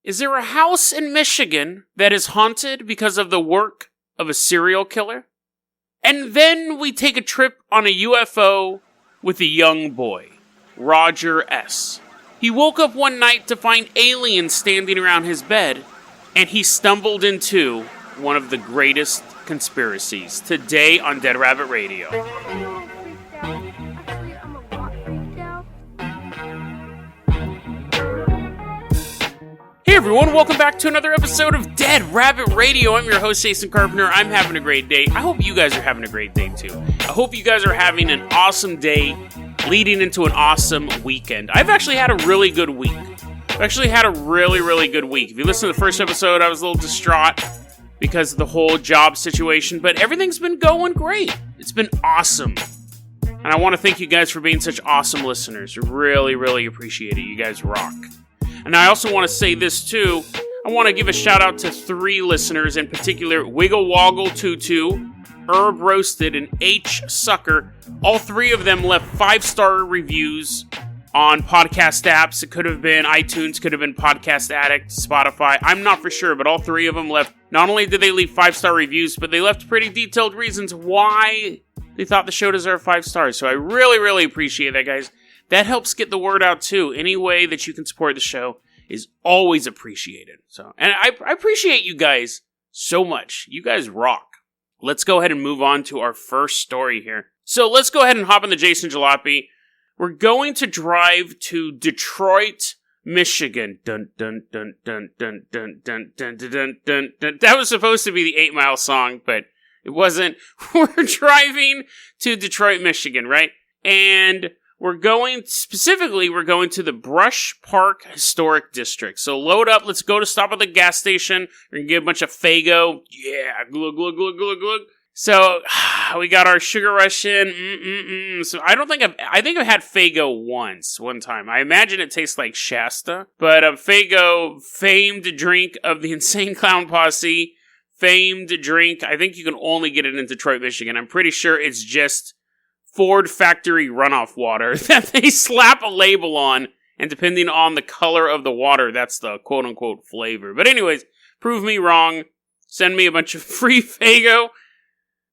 Is there a house in Michigan that is haunted because of the work of a serial killer? And then we take a trip on a UFO with a young boy, Roger S. He woke up one night to find aliens standing around his bed, and he stumbled into one of the greatest conspiracies today on Dead Rabbit Radio. Hey everyone, welcome back to another episode of Dead Rabbit Radio. I'm your host, Jason Carpenter. I'm having a great day. I hope you guys are having a great day too. I hope you guys are having an awesome day leading into an awesome weekend. I've actually had a really good week. I've actually had a really good week. If you listen to the first episode, I was a little distraught because of the whole job situation, but everything's been going great. It's been awesome. And I want to thank you guys for being such awesome listeners. Really appreciate it. You guys rock. And I also want to say this too. I want to give a shout out to 3 listeners in particular: Wiggle Woggle Tutu, Herb Roasted, and H Sucker. All 3 of them left 5-star reviews on podcast apps. It could have been iTunes, could have been Podcast Addict, Spotify. I'm not for sure, but all 3 of them left. Not only did they leave 5-star reviews, but they left pretty detailed reasons why they thought the show deserved 5 stars. So I really appreciate that, guys. That helps get the word out too. Any way that you can support the show is always appreciated. So, and I appreciate you guys so much. You guys rock. Let's go ahead and move on to our first story here. So let's go ahead and hop on the Jason Jalopy. We're going to drive to Detroit, Michigan. Dun dun dun dun dun dun dun dun dun dun dun. That was supposed to be the 8 Mile song, but it wasn't. We're driving to Detroit, Michigan, right? And we're going to the Brush Park Historic District. So load up, let's go to stop at the gas station. We're going to get a bunch of Faygo. Yeah, glug, glug, glug, glug, glug. So we got our Sugar Rush in. So I think I've had Faygo one time. I imagine it tastes like Shasta. But Faygo, famed drink of the Insane Clown Posse, famed drink. I think you can only get it in Detroit, Michigan. I'm pretty sure it's just Ford factory runoff water that they slap a label on, and depending on the color of the water, that's the quote-unquote flavor. But anyways, prove me wrong. Send me a bunch of free Faygo.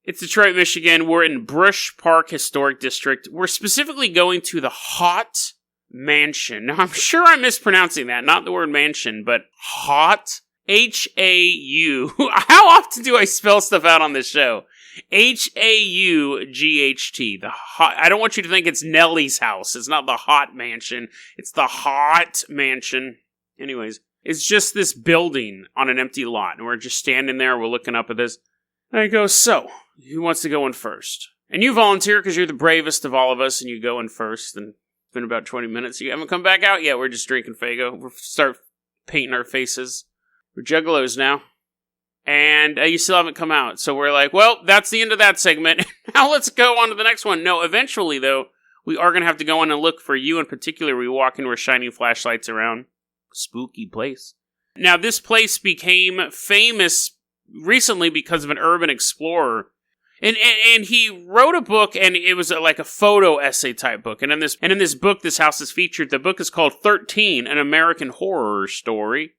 It's Detroit, Michigan. We're in Brush Park Historic District. We're specifically going to the Haught Mansion. Now, I'm sure I'm mispronouncing that. Not the word mansion, but Haught. H-A-U. How often do I spell stuff out on this show? H-A-U-G-H-T. The Haught. I don't want you to think it's Nellie's house. It's not the Haught Mansion. It's the Haught Mansion. Anyways, it's just this building on an empty lot. And we're just standing there. We're looking up at this. And I go, so, who wants to go in first? And you volunteer because you're the bravest of all of us. And you go in first. And it's been about 20 minutes. You haven't come back out yet. We're just drinking Faygo. We'll start painting our faces. We're juggalos now. And you still haven't come out. So we're like, well, that's the end of that segment. Now let's go on to the next one. No, eventually, though, we are going to have to go in and look for you in particular. We walk in, we're shining flashlights around. Spooky place. Now, this place became famous recently because of an urban explorer. And he wrote a book, and it was like a photo essay type book. And in this book, this house is featured. The book is called 13, An American Horror Story.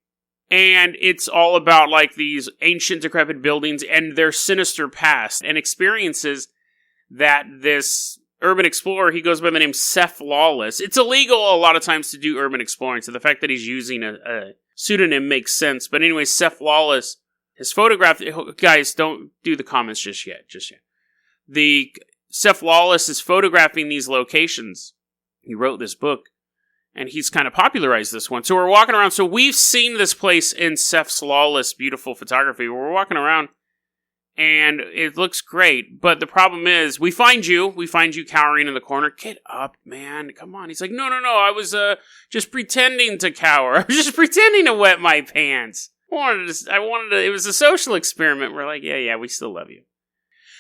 And it's all about, like, these ancient, decrepit buildings and their sinister past and experiences that this urban explorer, he goes by the name Seph Lawless. It's illegal a lot of times to do urban exploring, so the fact that he's using a pseudonym makes sense. But anyway, Seph Lawless has photographed... Guys, don't do the comments just yet. The Seph Lawless is photographing these locations. He wrote this book. And he's kind of popularized this one. So we're walking around. So we've seen this place in Seph Lawless' beautiful photography. We're walking around, and it looks great. But the problem is, we find you cowering in the corner. Get up, man. Come on. He's like, no. I was just pretending to cower. I was just pretending to wet my pants. It was a social experiment. We're like, yeah, we still love you.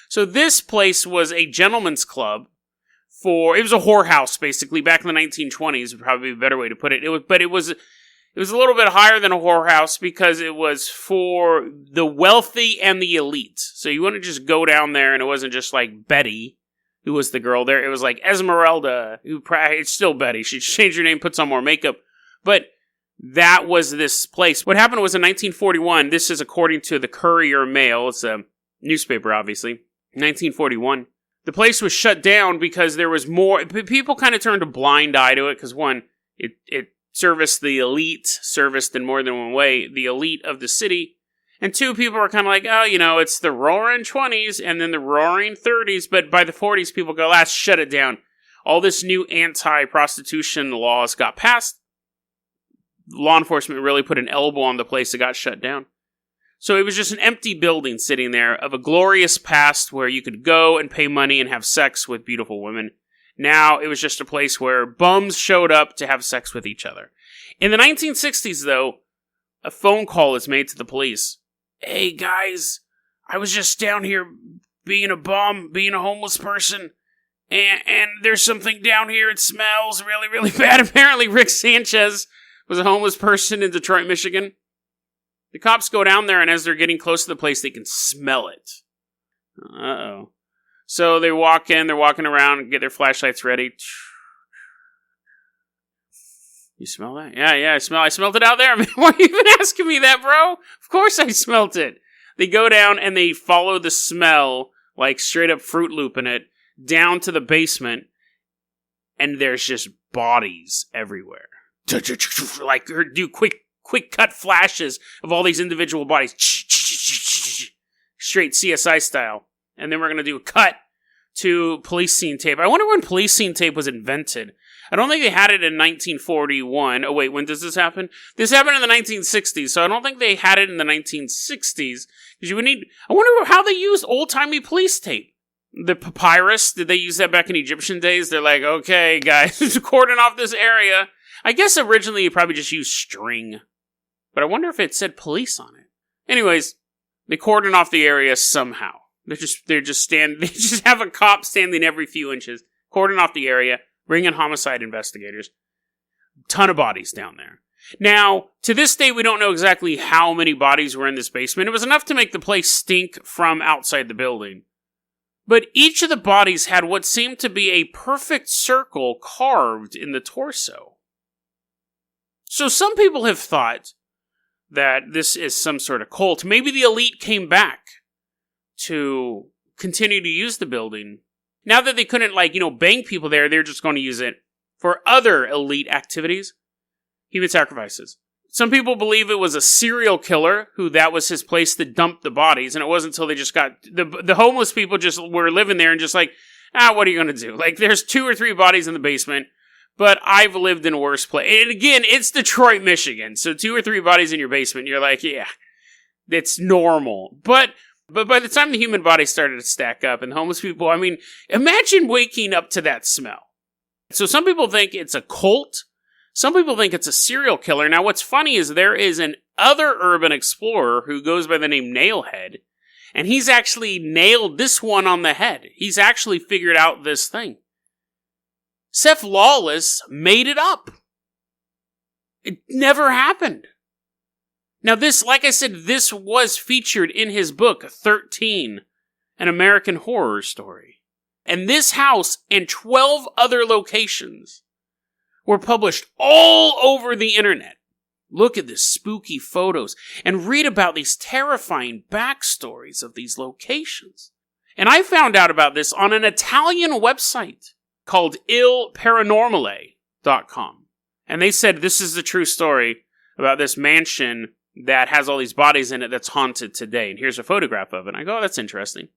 So this place was a gentleman's club. It was a whorehouse, basically, back in the 1920s, would probably be a better way to put it. It was a little bit higher than a whorehouse because it was for the wealthy and the elite. So you wouldn't just go down there, and it wasn't just like Betty, who was the girl there. It was like Esmeralda, it's still Betty. She changed her name, put some more makeup. But that was this place. What happened was in 1941, this is according to the Courier-Mail, it's a newspaper, obviously, 1941, the place was shut down because there was more, people kind of turned a blind eye to it, because one, it serviced the elite, serviced in more than one way, the elite of the city, and two, people were kind of like, oh, it's the roaring 20s, and then the roaring 30s, but by the 40s, people go, let's shut it down. All this new anti-prostitution laws got passed. Law enforcement really put an elbow on the place that got shut down. So it was just an empty building sitting there of a glorious past where you could go and pay money and have sex with beautiful women. Now it was just a place where bums showed up to have sex with each other. In the 1960s, though, a phone call is made to the police. Hey, guys, I was just down here being a bum, being a homeless person, and there's something down here. It smells really, really bad. Apparently, Rick Sanchez was a homeless person in Detroit, Michigan. The cops go down there, and as they're getting close to the place, they can smell it. Uh-oh. So they walk in, they're walking around, get their flashlights ready. You smell that? Yeah, I smelled it out there. I mean, why are you even asking me that, bro? Of course I smelt it. They go down, and they follow the smell, like straight up Fruit Loop in it, down to the basement, and there's just bodies everywhere. Like, do quick cut flashes of all these individual bodies. Straight CSI style. And then we're going to do a cut to police scene tape. I wonder when police scene tape was invented. I don't think they had it in 1941. Oh, wait, when does this happen? This happened in the 1960s, so I don't think they had it in the 1960s. Because you would need... I wonder how they used old-timey police tape. The papyrus, did they use that back in Egyptian days? They're like, okay, guys, cordon off this area. I guess originally you probably just used string. But I wonder if it said police on it. Anyways, they cordon off the area somehow. They just have a cop standing every few inches, cordon off the area, bring in homicide investigators. Ton of bodies down there. Now, to this day, we don't know exactly how many bodies were in this basement. It was enough to make the place stink from outside the building. But each of the bodies had what seemed to be a perfect circle carved in the torso. So some people have thought that this is some sort of cult. Maybe the elite came back to continue to use the building. Now that they couldn't, bang people there, they're just going to use it for other elite activities. Human sacrifices. Some people believe it was a serial killer who that was his place to dump the bodies, and it wasn't until they just got... The homeless people just were living there and just like, what are you going to do? Like, there's 2 or 3 bodies in the basement, but I've lived in a worse place. And again, it's Detroit, Michigan, so 2 or 3 bodies in your basement, you're like, yeah, it's normal. But by the time the human bodies started to stack up, and the homeless people, I mean, imagine waking up to that smell. So some people think it's a cult. Some people think it's a serial killer. Now, what's funny is there is an other urban explorer who goes by the name Nailhead, and he's actually nailed this one on the head. He's actually figured out this thing. Seph Lawless made it up. It never happened. Now this, like I said, this was featured in his book, 13, An American Horror Story. And this house and 12 other locations were published all over the internet. Look at the spooky photos and read about these terrifying backstories of these locations. And I found out about this on an Italian website called ilparanormale.com. And they said this is the true story about this mansion that has all these bodies in it that's haunted today. And here's a photograph of it. And I go, oh, that's interesting.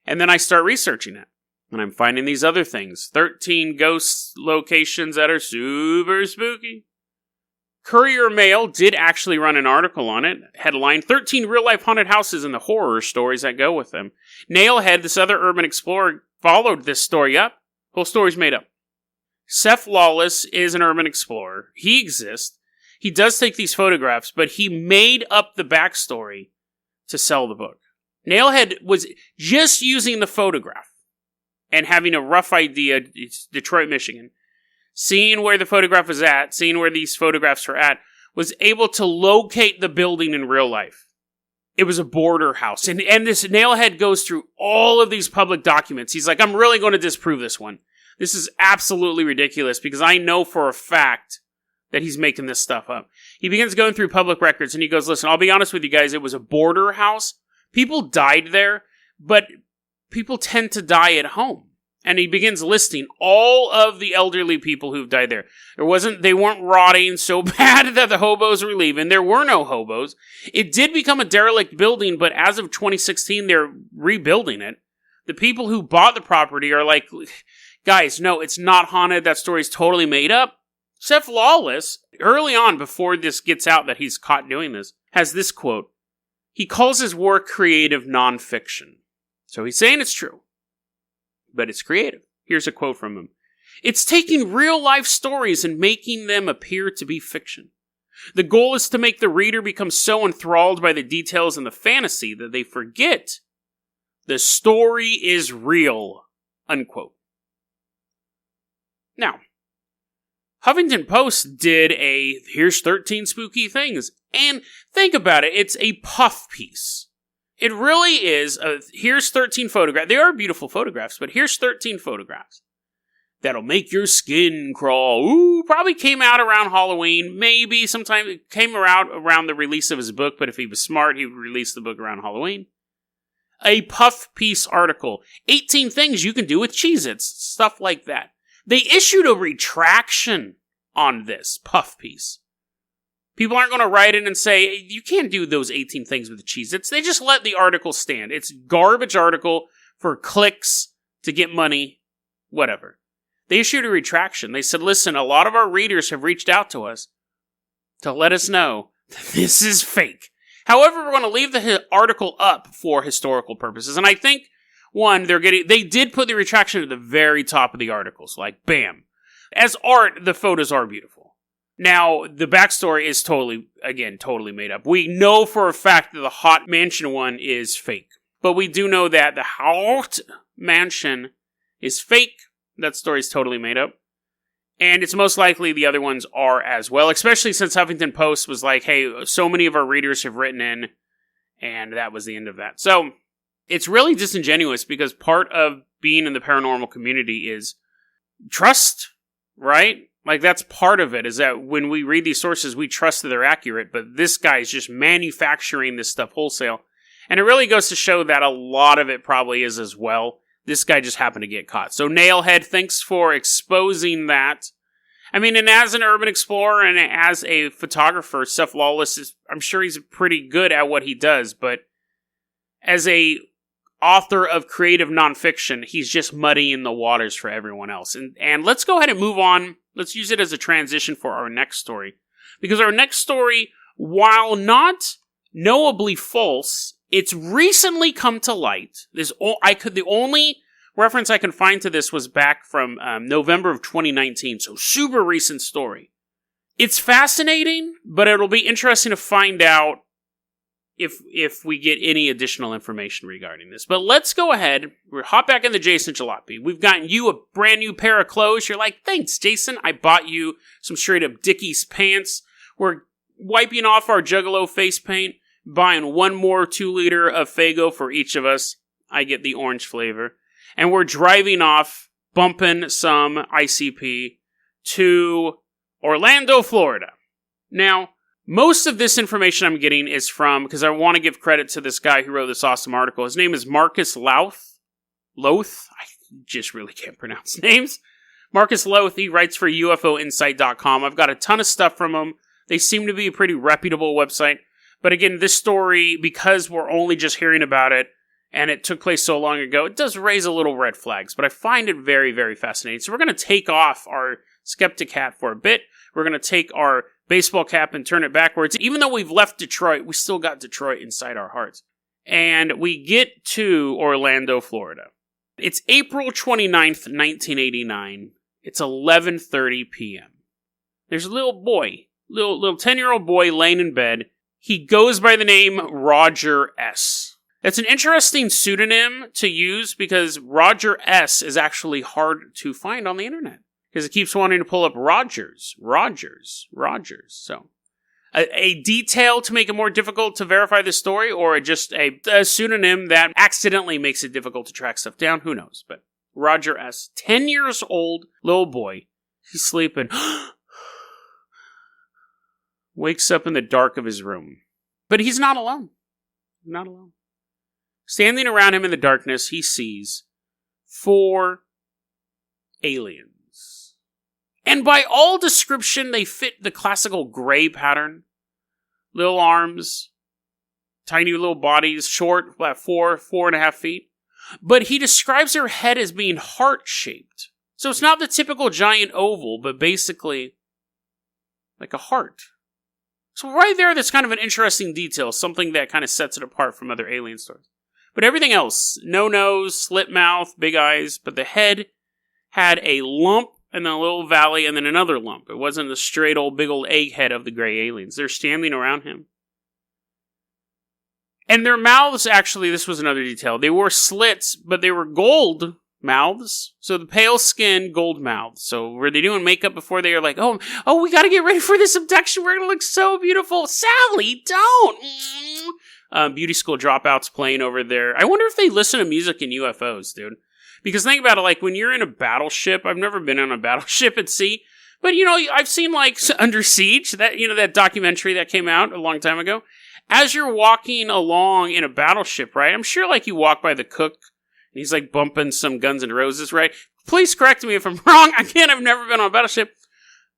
And then I start researching it. And I'm finding these other things. 13 ghost locations that are super spooky. Courier-Mail did actually run an article on it. Headline, 13 real-life haunted houses and the horror stories that go with them. Nailhead, this other urban explorer, followed this story up. Whole story's made up. Seph Lawless is an urban explorer. He exists. He does take these photographs, but he made up the backstory to sell the book. Nailhead was just using the photograph and having a rough idea. It's Detroit, Michigan. Seeing where the photograph was at, seeing where these photographs were at, was able to locate the building in real life. It was a border house. And this Nailhead goes through all of these public documents. He's like, I'm really going to disprove this one. This is absolutely ridiculous because I know for a fact that he's making this stuff up. He begins going through public records, and he goes, listen, I'll be honest with you guys, it was a border house. People died there, but people tend to die at home. And he begins listing all of the elderly people who've died there. They weren't rotting so bad that the hobos were leaving. There were no hobos. It did become a derelict building, but as of 2016, they're rebuilding it. The people who bought the property are like, guys, no, it's not haunted. That story's totally made up. Seph Lawless, early on, before this gets out that he's caught doing this, has this quote. He calls his work creative nonfiction. So he's saying it's true, but it's creative. Here's a quote from him. It's taking real-life stories and making them appear to be fiction. The goal is to make the reader become so enthralled by the details and the fantasy that they forget the story is real, unquote. Now, Huffington Post did a here's 13 spooky things. And think about it, it's a puff piece. It really is here's 13 photographs. They are beautiful photographs, but here's 13 photographs that'll make your skin crawl. Ooh, probably came out around Halloween. Maybe sometime it came out around the release of his book, but if he was smart, he would release the book around Halloween. A puff piece article. 18 things you can do with Cheez-Its. Stuff like that. They issued a retraction on this puff piece. People aren't going to write in and say, you can't do those 18 things with the Cheez-Its. They just let the article stand. It's garbage article for clicks, to get money, whatever. They issued a retraction. They said, listen, a lot of our readers have reached out to us to let us know that this is fake. However, we're going to leave the article up for historical purposes. And I think, one, they did put the retraction at the very top of the articles. Like, bam. As art, the photos are beautiful. Now, the backstory is totally made up. We know for a fact that the Haught mansion one is fake. But we do know that the Haught mansion is fake. That story's totally made up. And it's most likely the other ones are as well, especially since Huffington Post was like, hey, so many of our readers have written in, and that was the end of that. So, it's really disingenuous because part of being in the paranormal community is trust, right? Like, that's part of it, is that when we read these sources, we trust that they're accurate, but this guy is just manufacturing this stuff wholesale. And it really goes to show that a lot of it probably is as well. This guy just happened to get caught. So Nailhead, thanks for exposing that. I mean, and as an urban explorer and as a photographer, Seph Lawless I'm sure he's pretty good at what he does, but as a author of creative nonfiction, he's just muddying the waters for everyone else. And let's go ahead and move on. Let's use it as a transition for our next story. Because our next story, while not knowably false, it's recently come to light. The only reference I can find to this was back from November of 2019, so super recent story. It's fascinating, but it'll be interesting to find out if we get any additional information regarding this. But let's go ahead. We'll hop back in the Jason Jalopy. We've gotten you a brand new pair of clothes. You're like, thanks, Jason. I bought you some straight up Dickies pants. We're wiping off our Juggalo face paint. Buying one more 2-liter of Faygo for each of us. I get the orange flavor. And we're driving off, bumping some ICP to Orlando, Florida. Now, most of this information I'm getting is from, because I want to give credit to this guy who wrote this awesome article. His name is Marcus Loth. I just really can't pronounce names. Marcus Loth, he writes for UFOinsight.com. I've got a ton of stuff from him. They seem to be a pretty reputable website. But again, this story, because we're only just hearing about it, and it took place so long ago, it does raise a little red flags. But I find it very, very fascinating. So we're going to take off our skeptic hat for a bit. We're going to take our baseball cap and turn it backwards. Even though we've left Detroit, we still got Detroit inside our hearts. And we get to Orlando, Florida. It's April 29th, 1989. It's 11:30 p.m. There's a little boy, little 10-year-old boy laying in bed. He goes by the name Roger S. That's an interesting pseudonym to use because Roger S. is actually hard to find on the internet. Because it keeps wanting to pull up Rogers. So, a detail to make it more difficult to verify the story, or just a pseudonym that accidentally makes it difficult to track stuff down? Who knows? But Roger S. 10 years old, little boy. He's sleeping. wakes up in the dark of his room. But he's not alone. Not alone. Standing around him in the darkness, he sees 4 aliens. And by all description, they fit the classical gray pattern. Little arms, tiny little bodies, short, about 4.5 feet. But he describes their head as being heart-shaped. So it's not the typical giant oval, but basically like a heart. So right there, that's kind of an interesting detail, something that kind of sets it apart from other alien stories. But everything else, no nose, slit mouth, big eyes, but the head had a lump and then a little valley and then another lump. It wasn't the straight old big old egghead of the gray aliens. They're standing around him. And their mouths, actually, this was another detail. They wore slits, but they were gold mouths. So the pale skin, gold mouths. So were they doing makeup before they were like, oh, we gotta get ready for this abduction. We're gonna look so beautiful. Sally, don't! Beauty school dropouts playing over there. I wonder if they listen to music in UFOs, dude. Because think about it, like when you're in a battleship, I've never been on a battleship at sea, but I've seen like Under Siege, that documentary that came out a long time ago. As you're walking along in a battleship, right? I'm sure like you walk by the cook and he's like bumping some Guns N' Roses, right? Please correct me if I'm wrong. Again, I've never been on a battleship.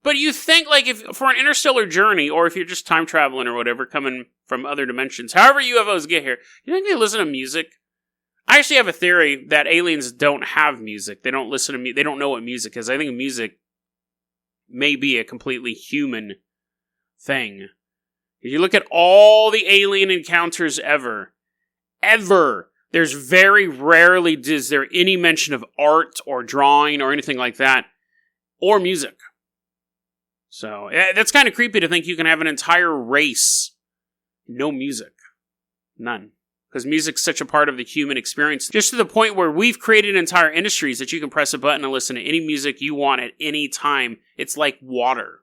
But you think, like, if for an interstellar journey, or if you're just time traveling or whatever, coming from other dimensions, however UFOs get here, you think they listen to music? I actually have a theory that aliens don't have music. They don't listen to music. They don't know what music is. I think music may be a completely human thing. If you look at all the alien encounters ever, there's very rarely is there any mention of art or drawing or anything like that, or music. So, that's kind of creepy to think you can have an entire race, no music. None. Because music's such a part of the human experience, just to the point where we've created entire industries that you can press a button and listen to any music you want at any time. It's like water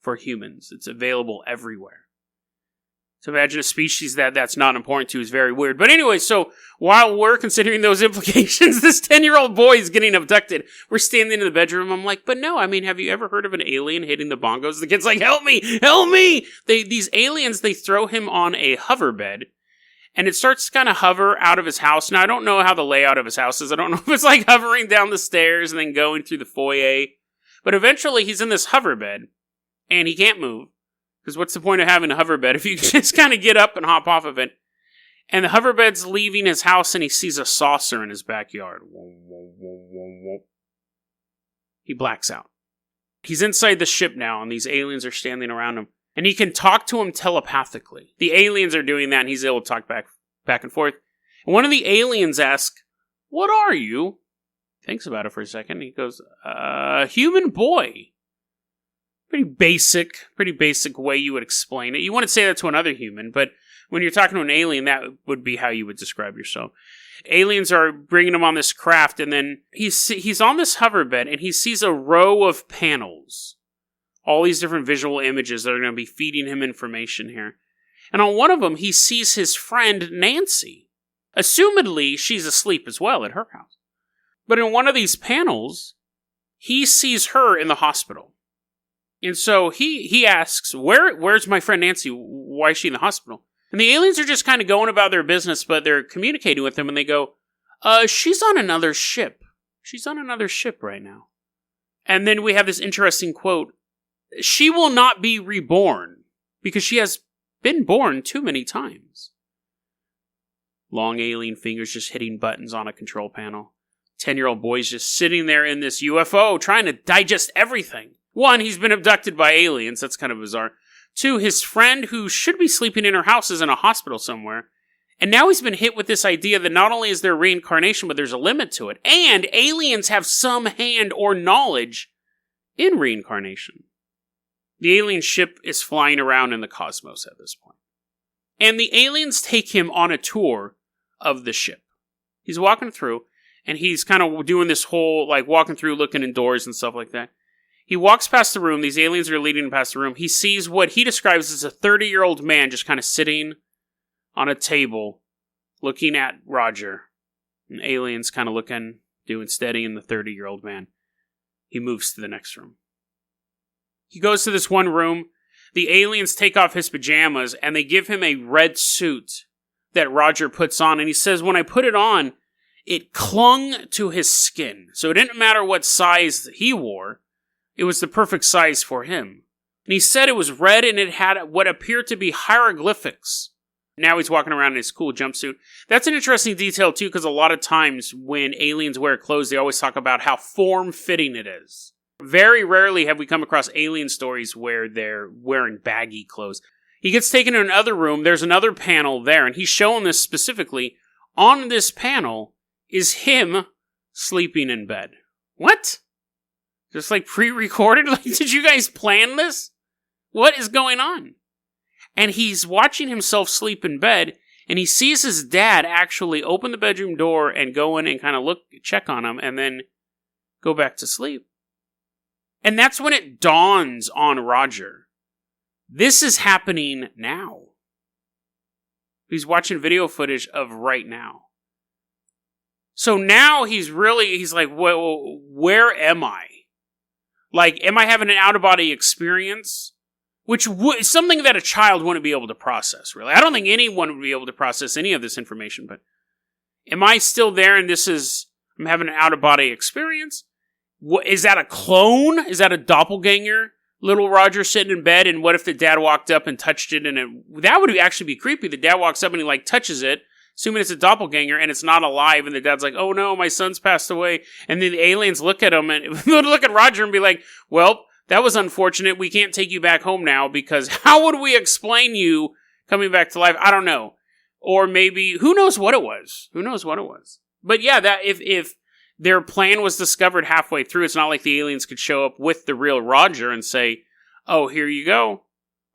for humans. It's available everywhere. So imagine a species that's not important to is very weird. But anyway, so while we're considering those implications, this 10-year-old boy is getting abducted. We're standing in the bedroom. I'm like, but no, I mean, have you ever heard of an alien hitting the bongos? The kid's like, help me, help me! These aliens, they throw him on a hover bed. And it starts to kind of hover out of his house. Now, I don't know how the layout of his house is. I don't know if it's like hovering down the stairs and then going through the foyer. But eventually, he's in this hover bed. And he can't move. Because what's the point of having a hoverbed if you can just kind of get up and hop off of it? And the hoverbed's leaving his house and he sees a saucer in his backyard. He blacks out. He's inside the ship now and these aliens are standing around him. And he can talk to him telepathically. The aliens are doing that and he's able to talk back and forth. And one of the aliens asks, "What are you?" Thinks about it for a second. He goes, human boy. Pretty basic way you would explain it. You wouldn't say that to another human, but when you're talking to an alien, that would be how you would describe yourself. Aliens are bringing him on this craft, and then he's on this hoverbed, and he sees a row of panels. All these different visual images that are going to be feeding him information here. And on one of them, he sees his friend Nancy. Assumedly, she's asleep as well at her house. But in one of these panels, he sees her in the hospital. And so he asks, where's my friend Nancy? Why is she in the hospital? And the aliens are just kind of going about their business, but they're communicating with him, and they go, she's on another ship. She's on another ship right now. And then we have this interesting quote, "She will not be reborn, because she has been born too many times." Long alien fingers just hitting buttons on a control panel. 10-year-old boy's just sitting there in this UFO, trying to digest everything. One, he's been abducted by aliens. That's kind of bizarre. Two, his friend who should be sleeping in her house is in a hospital somewhere. And now he's been hit with this idea that not only is there reincarnation, but there's a limit to it. And aliens have some hand or knowledge in reincarnation. The alien ship is flying around in the cosmos at this point. And the aliens take him on a tour of the ship. He's walking through, and he's kind of doing this whole, like, walking through, looking indoors and stuff like that. He walks past the room. These aliens are leading him past the room. He sees what he describes as a 30-year-old man just kind of sitting on a table looking at Roger. And aliens kind of looking, doing steady in the 30-year-old man. He moves to the next room. He goes to this one room. the aliens take off his pajamas and they give him a red suit that Roger puts on. And he says, when I put it on, it clung to his skin. So it didn't matter what size he wore. It was the perfect size for him. And he said it was red and it had what appeared to be hieroglyphics. Now he's walking around in his cool jumpsuit. That's an interesting detail, too, because a lot of times when aliens wear clothes, they always talk about how form-fitting it is. Very rarely have we come across alien stories where they're wearing baggy clothes. He gets taken to another room. There's another panel there, and he's showing this specifically. On this panel is him sleeping in bed. What? Just like pre-recorded? Like, did you guys plan this? What is going on? And he's watching himself sleep in bed, and he sees his dad actually open the bedroom door and go in and kind of check on him, and then go back to sleep. And that's when it dawns on Roger. This is happening now. He's watching video footage of right now. So now he's like, well, where am I? Like, am I having an out-of-body experience? Which is something that a child wouldn't be able to process, really. I don't think anyone would be able to process any of this information, but am I still there and I'm having an out-of-body experience? Is that a clone? Is that a doppelganger? Little Roger sitting in bed, and what if the dad walked up and touched it, and that would actually be creepy. The dad walks up and he, touches it, assuming it's a doppelganger, and it's not alive, and the dad's like, oh no, my son's passed away. And then the aliens look at him, and look at Roger and be like, well, that was unfortunate. We can't take you back home now, because how would we explain you coming back to life? I don't know. Or maybe, who knows what it was? But yeah, that if their plan was discovered halfway through, it's not like the aliens could show up with the real Roger and say, oh, here you go.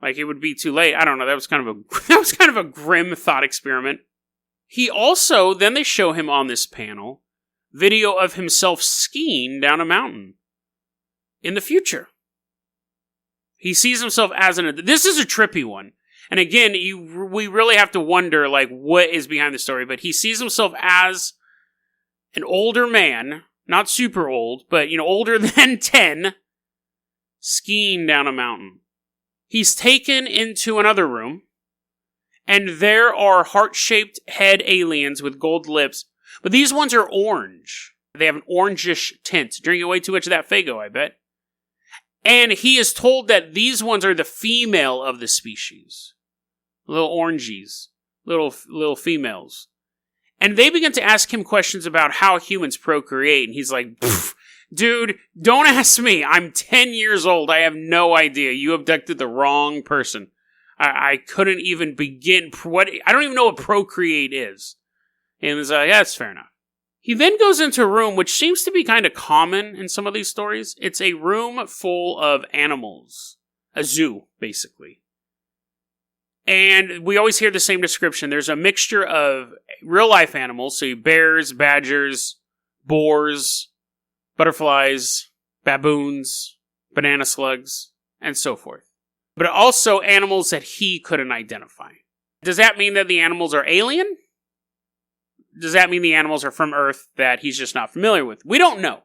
Like, it would be too late. I don't know. That was kind of a grim thought experiment. He also, then they show him on this panel, video of himself skiing down a mountain in the future. He sees himself as this is a trippy one. And again, we really have to wonder, what is behind the story. But he sees himself as an older man, not super old, but, older than 10, skiing down a mountain. He's taken into another room, and there are heart-shaped head aliens with gold lips, but these ones are orange. They have an orangish tint. Drinking way too much of that Faygo, I bet. And he is told that these ones are the female of the species. Little orangies. Little females. And they begin to ask him questions about how humans procreate. And he's like, dude, don't ask me. I'm 10 years old. I have no idea. You abducted the wrong person. I couldn't even begin. I don't even know what procreate is. And he's like, yeah, that's fair enough. He then goes into a room, which seems to be kind of common in some of these stories. It's a room full of animals. A zoo, basically. And we always hear the same description. There's a mixture of real-life animals, so bears, badgers, boars, butterflies, baboons, banana slugs, and so forth. But also animals that he couldn't identify. Does that mean that the animals are alien? Does that mean the animals are from Earth that he's just not familiar with? We don't know.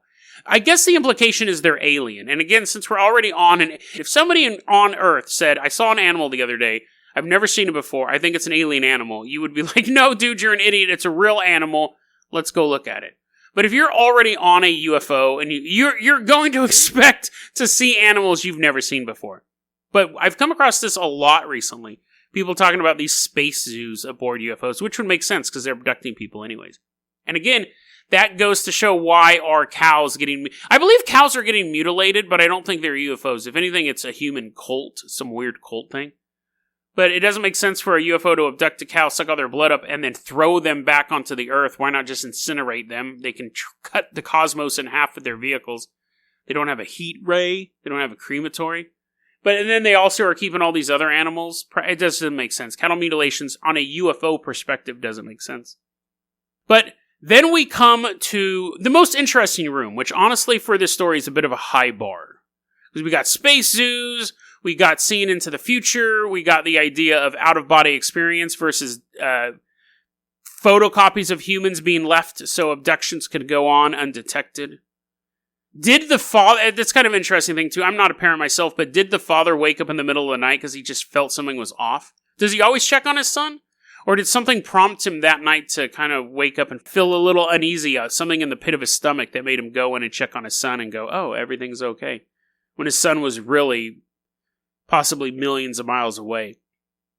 I guess the implication is they're alien. And again, since we're already if somebody on Earth said, I saw an animal the other day, I've never seen it before, I think it's an alien animal, you would be like, no, dude, you're an idiot, it's a real animal, let's go look at it. But if you're already on a UFO, and you're going to expect to see animals you've never seen before. But I've come across this a lot recently. People talking about these space zoos aboard UFOs, which would make sense because they're abducting people anyways. And again, that goes to show why are cows getting... I believe cows are getting mutilated, but I don't think they're UFOs. If anything, it's a human cult, some weird cult thing. But it doesn't make sense for a UFO to abduct a cow, suck all their blood up, and then throw them back onto the Earth. Why not just incinerate them? They can cut the cosmos in half with their vehicles. They don't have a heat ray. They don't have a crematory. But then they also are keeping all these other animals. It doesn't make sense. Cattle mutilations on a UFO perspective doesn't make sense. But then we come to the most interesting room, which honestly for this story is a bit of a high bar. Because we got space zoos, we got seeing into the future, we got the idea of out-of-body experience versus photocopies of humans being left so abductions could go on undetected. Did the father, that's kind of an interesting thing too, I'm not a parent myself, but did the father wake up in the middle of the night because he just felt something was off? Does he always check on his son? Or did something prompt him that night to kind of wake up and feel a little uneasy, something in the pit of his stomach that made him go in and check on his son and go, oh, everything's okay, when his son was really possibly millions of miles away?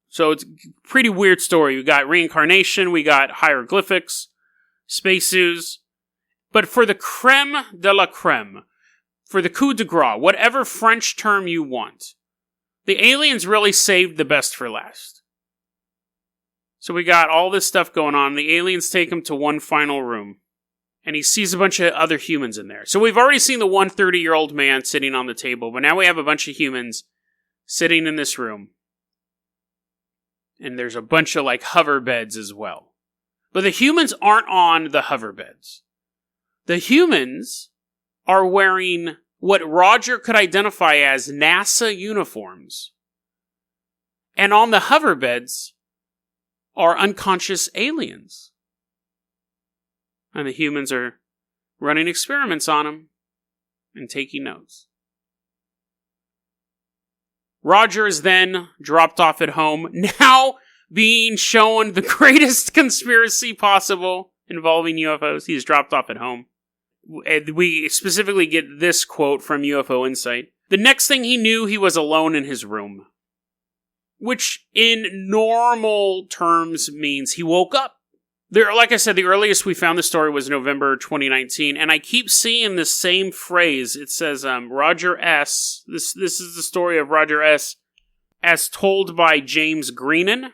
So it's a pretty weird story. We got reincarnation, we got hieroglyphics, spacesuits. But for the creme de la creme, for the coup de grace, whatever French term you want, the aliens really saved the best for last. So we got all this stuff going on. The aliens take him to one final room, and he sees a bunch of other humans in there. So we've already seen the 130-year-old man sitting on the table, but now we have a bunch of humans sitting in this room. And there's a bunch of hover beds as well. But the humans aren't on the hover beds. The humans are wearing what Roger could identify as NASA uniforms. And on the hover beds are unconscious aliens. And the humans are running experiments on them and taking notes. Roger is then dropped off at home, now being shown the greatest conspiracy possible involving UFOs. He's dropped off at home. We specifically get this quote from UFO Insight. The next thing he knew, he was alone in his room. Which, in normal terms, means he woke up. Like I said, the earliest we found the story was November 2019, and I keep seeing this same phrase. It says, Roger S. This is the story of Roger S. as told by James Greenan,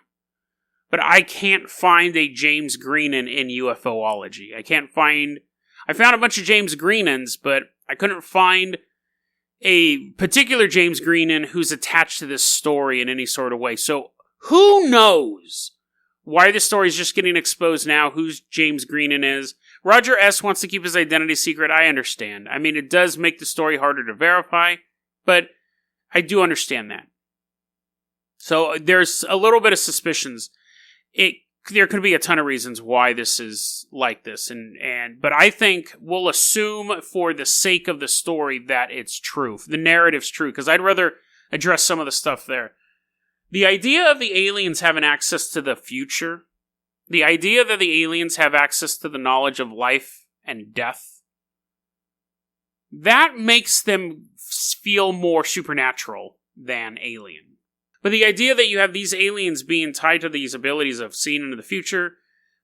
but I can't find a James Greenan in UFOlogy. I found a bunch of James Greenans, but I couldn't find a particular James Greenan who's attached to this story in any sort of way. So, who knows why this story is just getting exposed now, who James Greenan is. Roger S. wants to keep his identity secret, I understand. I mean, it does make the story harder to verify, but I do understand that. So, there's a little bit of suspicions. There could be a ton of reasons why this is like this, but I think we'll assume for the sake of the story that it's true. The narrative's true, because I'd rather address some of the stuff there. The idea of the aliens having access to the future, the idea that the aliens have access to the knowledge of life and death, that makes them feel more supernatural than alien. But the idea that you have these aliens being tied to these abilities of seeing into the future,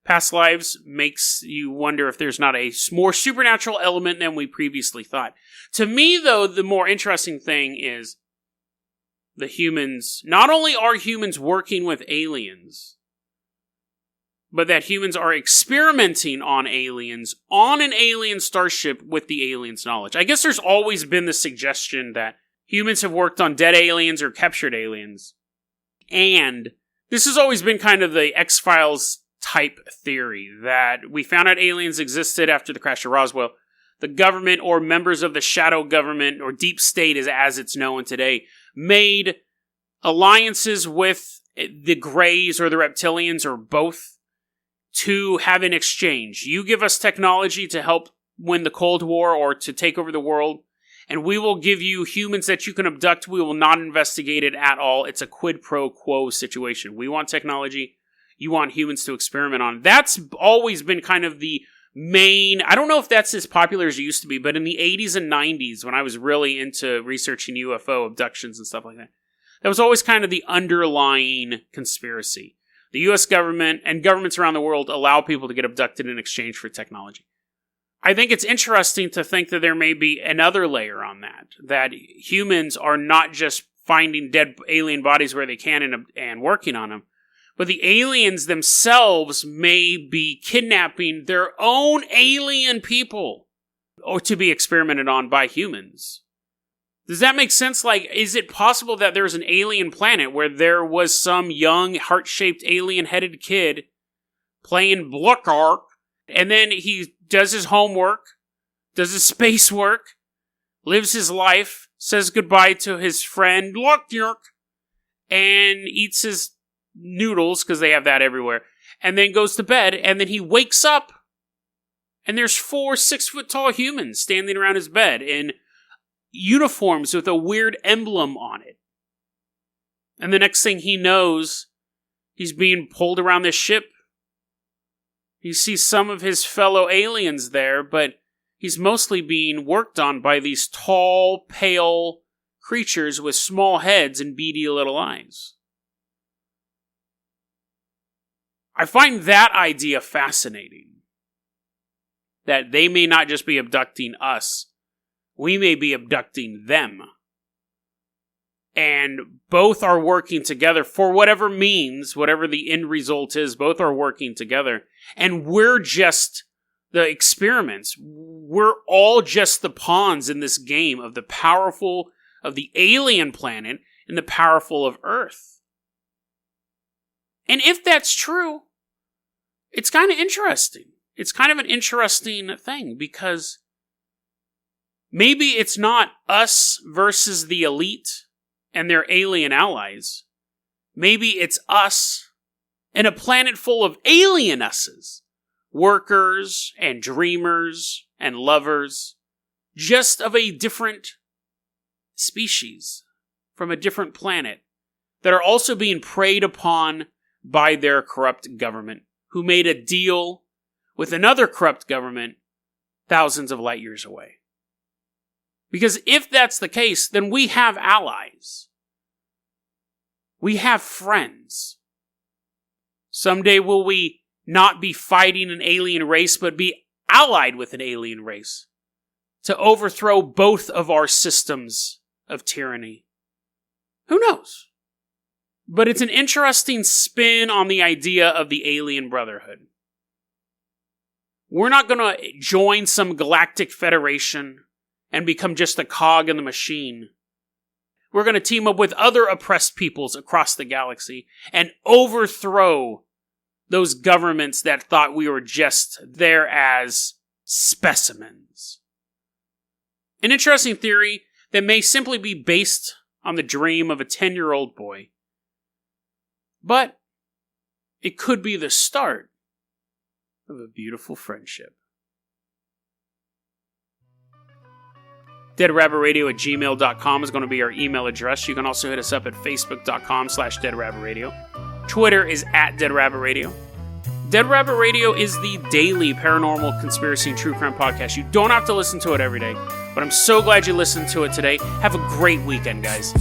past lives, makes you wonder if there's not a more supernatural element than we previously thought. To me, though, the more interesting thing is the humans. Not only are humans working with aliens, but that humans are experimenting on aliens on an alien starship with the aliens' knowledge. I guess there's always been the suggestion that humans have worked on dead aliens or captured aliens. And this has always been kind of the X-Files type theory, that we found out aliens existed after the crash of Roswell. The government, or members of the shadow government, or deep state as it's known today, made alliances with the Greys or the reptilians or both to have an exchange. You give us technology to help win the Cold War or to take over the world, and we will give you humans that you can abduct. We will not investigate it at all. It's a quid pro quo situation. We want technology. You want humans to experiment on. That's always been kind of the main... I don't know if that's as popular as it used to be, but in the 80s and 90s, when I was really into researching UFO abductions and stuff like that, that was always kind of the underlying conspiracy. The U.S. government and governments around the world allow people to get abducted in exchange for technology. I think it's interesting to think that there may be another layer on that humans are not just finding dead alien bodies where they can and working on them, but the aliens themselves may be kidnapping their own alien people or to be experimented on by humans. Does that make sense? Is it possible that there's an alien planet where there was some young, heart-shaped, alien-headed kid playing Bluckark, and then he does his homework, does his space work, lives his life, says goodbye to his friend, Bluckark, and eats his noodles, because they have that everywhere, and then goes to bed, and then he wakes up, And there's 4 6-foot-tall humans standing around his bed in uniforms with a weird emblem on it. And the next thing he knows, he's being pulled around this ship. He sees some of his fellow aliens there, but he's mostly being worked on by these tall, pale creatures with small heads and beady little eyes. I find that idea fascinating. That they may not just be abducting us, we may be abducting them. And both are working together for whatever means, whatever the end result is, both are working together. And we're just the experiments. We're all just the pawns in this game of the powerful of the alien planet and the powerful of Earth. And if that's true, it's kind of interesting. It's kind of an interesting thing because maybe it's not us versus the elite and their alien allies. Maybe it's us and a planet full of alien us's, workers and dreamers and lovers, just of a different species from a different planet that are also being preyed upon by their corrupt government, who made a deal with another corrupt government thousands of light years away. Because if that's the case, then we have allies. We have friends. Someday will we not be fighting an alien race, but be allied with an alien race to overthrow both of our systems of tyranny? Who knows? But it's an interesting spin on the idea of the alien brotherhood. We're not going to join some galactic federation and become just a cog in the machine. We're going to team up with other oppressed peoples across the galaxy and overthrow those governments that thought we were just there as specimens. An interesting theory that may simply be based on the dream of a 10-year-old boy. But it could be the start of a beautiful friendship. DeadRabbitRadio@gmail.com is going to be our email address. You can also hit us up at Facebook.com/DeadRabbitRadio. Twitter is @DeadRabbitRadio. Dead Rabbit Radio is the daily paranormal conspiracy and true crime podcast. You don't have to listen to it every day, but I'm so glad you listened to it today. Have a great weekend, guys.